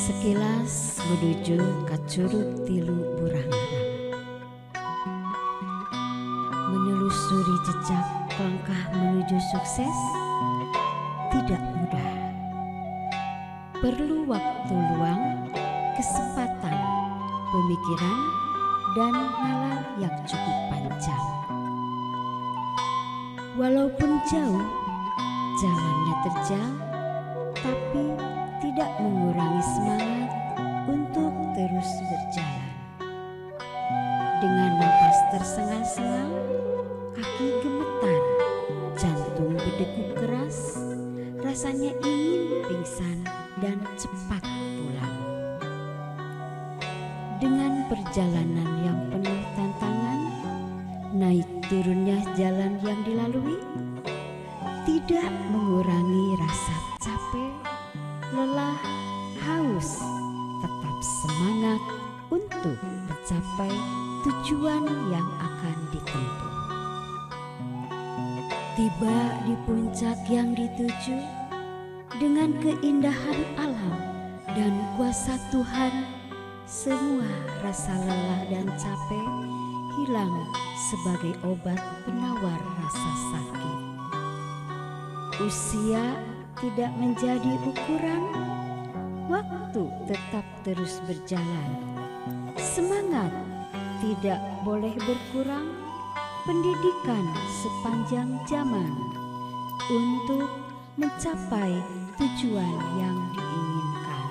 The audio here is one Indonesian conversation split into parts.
Sekilas menuju ka Curug Tilu Burangrang. Menelusuri jejak langkah menuju sukses tidak mudah. Perlu waktu luang, kesempatan, pemikiran, dan nalar yang cukup panjang. Walaupun jauh, jalannya terjal, tapi tidak mengurangi semangat untuk terus berjalan. Dengan napas tersengal-sengal, kaki gemetar, jantung berdegup keras, rasanya ingin pingsan dan cepat pulang. Dengan perjalanan yang penuh tantangan, naik turunnya jalan yang dilalui, tidak mengurangi rasa capek, lelah, haus, tetap semangat untuk mencapai tujuan yang akan ditempuh. Tiba di puncak yang dituju, dengan keindahan alam dan kuasa Tuhan, semua rasa lelah dan capek hilang sebagai obat penawar rasa sakit. Usia tidak menjadi ukuran, waktu tetap terus berjalan. Semangat tidak boleh berkurang, pendidikan sepanjang zaman untuk mencapai tujuan yang diinginkan.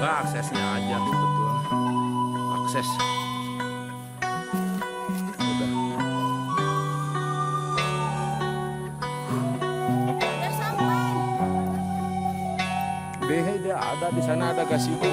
Enggak, aksesnya aja betul. Akses. Udah. Udah sampai. Dia ada di sana, ada gazebo.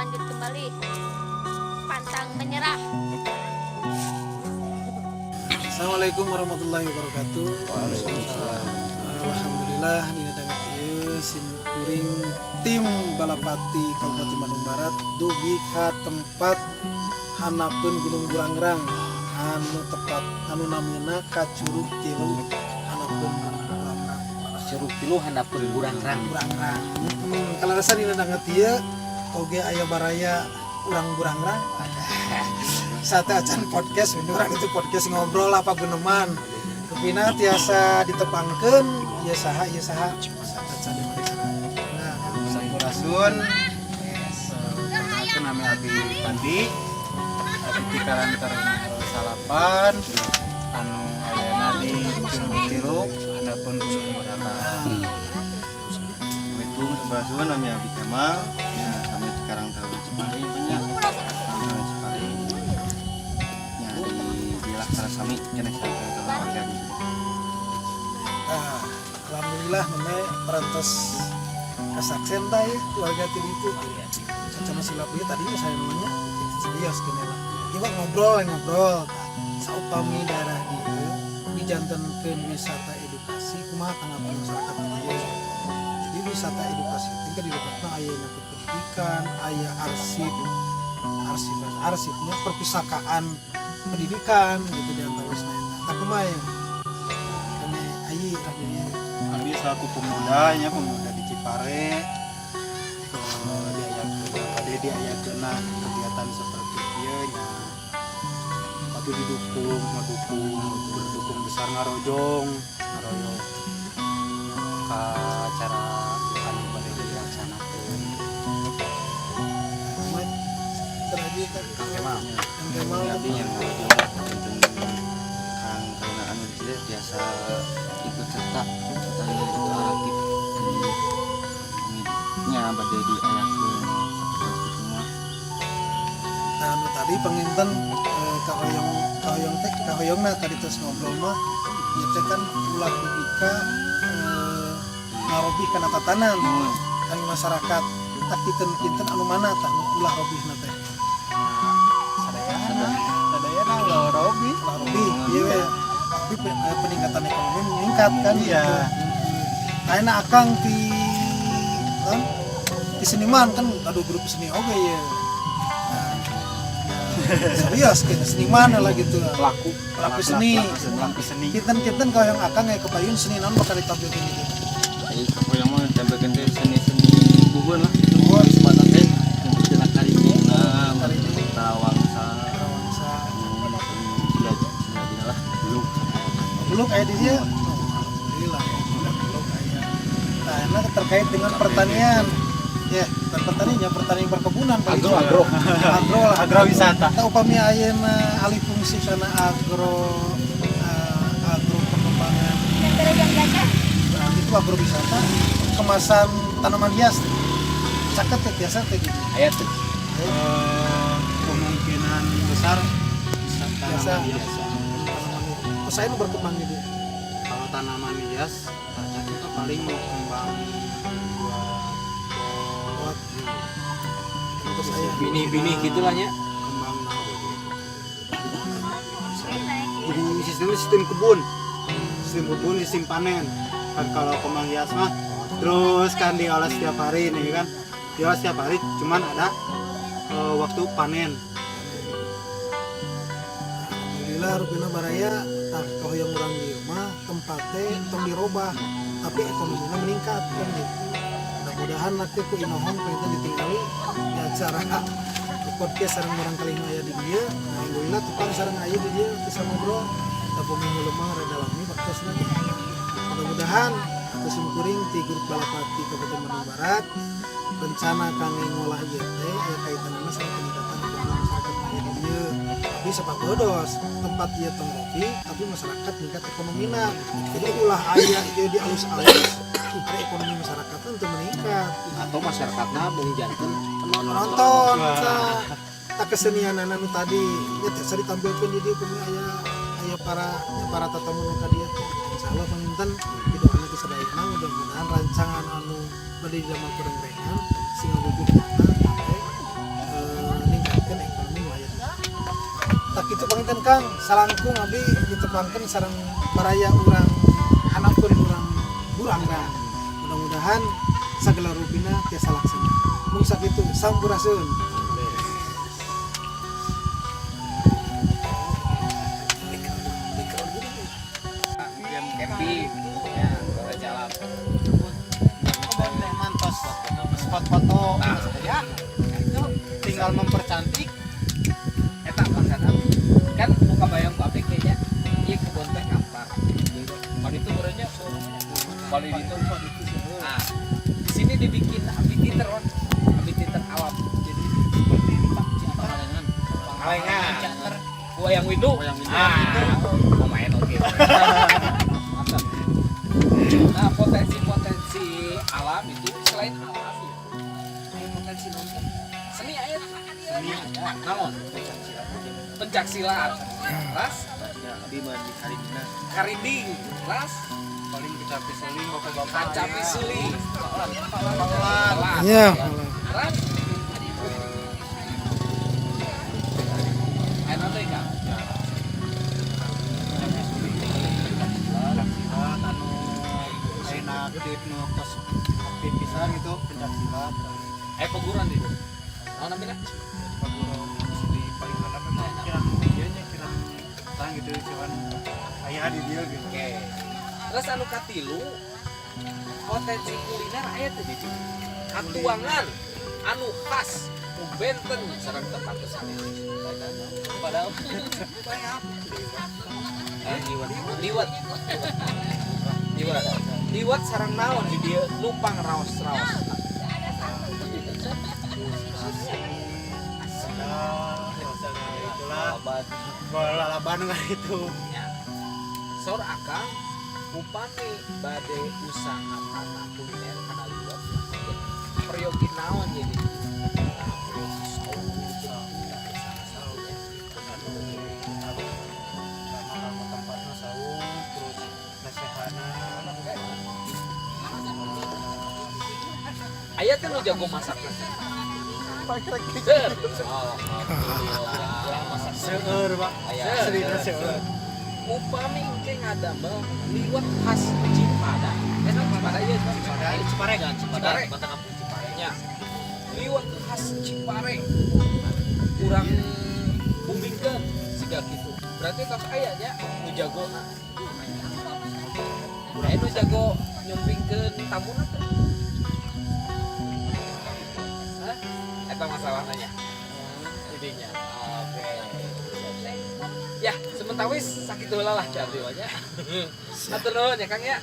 lanjut kembali. Pantang menyerah. Assalamualaikum warahmatullahi wabarakatuh. Alhamdulillah dina dangat ieu sim kuring tim Balapati Kabupaten Bandung Barat dugi ka tempat hanapeun Gunung Burangrang anu tepat anu namina ka Curug Tilu hanapeun Gunung Burangrang. Curug Tilu handapun Burangrang. Kalau rasa dina dangat ieu oge aya baraya urang Burangrang. Sate acan podcast orang itu podcast ngobrol apa guneman kepina tiasa ditepangkeun ieu saha acan di mana. Nah, Sampurasun. Perkenalkan nama Abi Pandi. Abi di Karantar Salapan. Anu ayana di Curug Tilu handapun Gunung Burangrang. Assalamualaikum sampurasun nama Abi Kemal. Ya, kami di Karantar Cipari banyak. Cipari. Ya di Bilah Karasami kena sampai ke warga di sini. Alhamdulillah namanya perantos kasaksen teh keluarga itu sama silap ieu tadi saya namanya serius gini lah. Ieu ngobrol saupami daerah dieu dijantenkeun wisata edukasi kumaha tanggapan masyarakat dieu. Jadi wisata edukasi itu kan dilebetna aya na pendidikan, aya arsipnya perpustakaan pendidikan gitu di antara lain. Tak kumaha ya. Kene ayi akhirnya Abi selaku pemuda di Cipare diayakeun kegiatan seperti ieu nya tapi berdukung besar ngaroyong ka acara anu bade dilaksanakeun. terakhir kan Kemal Kemal yang Kang karena anu dia biasa ikut serta aktif nya bade diayakeun seperti itu mah. nah anu tadi penginten kahoyongna tadi terus ngobrol mah ieu teh kan ulah dibika ngarobi kana tatanan kan masyarakat tak kinten anu mana tah ulah robihna teh Sadayana ulah robi. ulah robi ieu we tapi peningkatan ekonomi meningkat kan Iya. ayeuna akang di seniman kan aduh grup seni oge ya. Serius kan seniman lah gitu. Pelaku seni. Kinten kalau yang akang kayak kepayun seni naon bakal ditampilkeun gitu. Ayo aku yang mau tampilkan teh seni-seni bubun lah. Bubun sebatang teh cenah karingna, tarawangsa. Sudah lah Belum kayak di dia. Alhamdulillah. Belum kayak. Nah, ini terkait dengan pertanian. Ya, bukan pertanian perkebunan agro agrowisata. Kita upami ayeuna alih fungsi kana agro pengembangan. Nah, itu agrowisata kemasan tanaman hias. Caket teh biasa teh gitu. ayat tuh. Kemungkinan besar Biasa. tanaman hias. Tanaman hias. Terus saya berkembang gitu. Kalau tanaman hias itu paling mau kembang buat Terus saya Bini gitulah nya. kembang jadi sistem kebun, sistem panen kan. Kalau kembang hias mah terus kan diolah setiap hari nih kan, diolah setiap hari cuman ada waktu panen. alhamdulillah rupina baraya tah kahoyong urang ieu mah tempatnya tong dirobah tapi ekonominya meningkat kan gitu. Mudah-mudahan nanti ku inohong pengen ditinggali di acara podcast sareng urang kalihna aya di dieu. Alhamdulillah tukang sareng aya di dieu bisa ngobrol da minggu lemah rada lami podcastna. Mudah-mudahan atas kuring ti grup Balapati Kabupaten Bandung Barat rencana kangge ngolah ieu teh aya kaitanna sama peningkatan ekonomi masyarakat aya di dieu. Tapi sepak bodos tempat ieu tong robi tapi masyarakat meningkat ekonomina. Jadi ulah aya ieu di alus-alus ada ekonomi masyarakat untuk meningkat. Atau masyarakatnya bung janten Nonton tak kesenian anu tadi ya tiasa ditampilkan di dieu kami aya para tatamu nu ka dieu teh. Insyaallah panginten doana ti sadayana mudah-mudahan rancangan anu bade damel perengrengan sing wujud nyata ditepangkan Kang salangkung abdi ditepangkan sareng baraya urang hanapeun urang dah. Mudah-mudahan sagala rupina tiasa laksana. Mung sakitu sampuraseun. camping ya kalau jalan mantos spot foto ya itu tinggal mempercantik eta maksud abdi kan muka bayang pabrik kayaknya ieu kebun teh kampar kalau itu berenya kalau itu nah di sini dibikin amphitheater alam jadi seperti Pangalengan wayang windu mau main oke mantap. Nah potensi alam itu selain alam ya potensi nonton seni aya naon pencaksilat ras karinding ras paling kecapi seling bapak-bapak kacapi suling Iya. ras enak teh kan enak aktif nu kos aktif pisan gitu pencaksilat peguran itu naon namina paguron di paling hadap memang kirang dieunya kirang tang gitu cuman aya di dia gitu. oke terus anu katilu potensi kuliner aya teh di atuangan anu khas ku benten sareng tempat kesana padahal liwat sareng naon di dia numpang raos-raos Itulah lalaban nggak itu sor akang upami bade usaha tata kuliner kana liwat peryogi naon jadi tempatnya saung terus nasehana aya teh nu jago masak nasi seueur seueur pak aslinya seueur upami engke ngadamel liwat khas Cipada eta Cipada ieu Cipare kan Cipare mata kampung Cipare nya liwat khas Cipare urang bumbingkeun siga kitu berarti tos aya nya nu jagona aya nu jago nyumpingkeun tamuna teh hah eta masalahna nya idenya oke ya sementawis sakit heula lah jadi wae nya atur nuhun ya Kang ya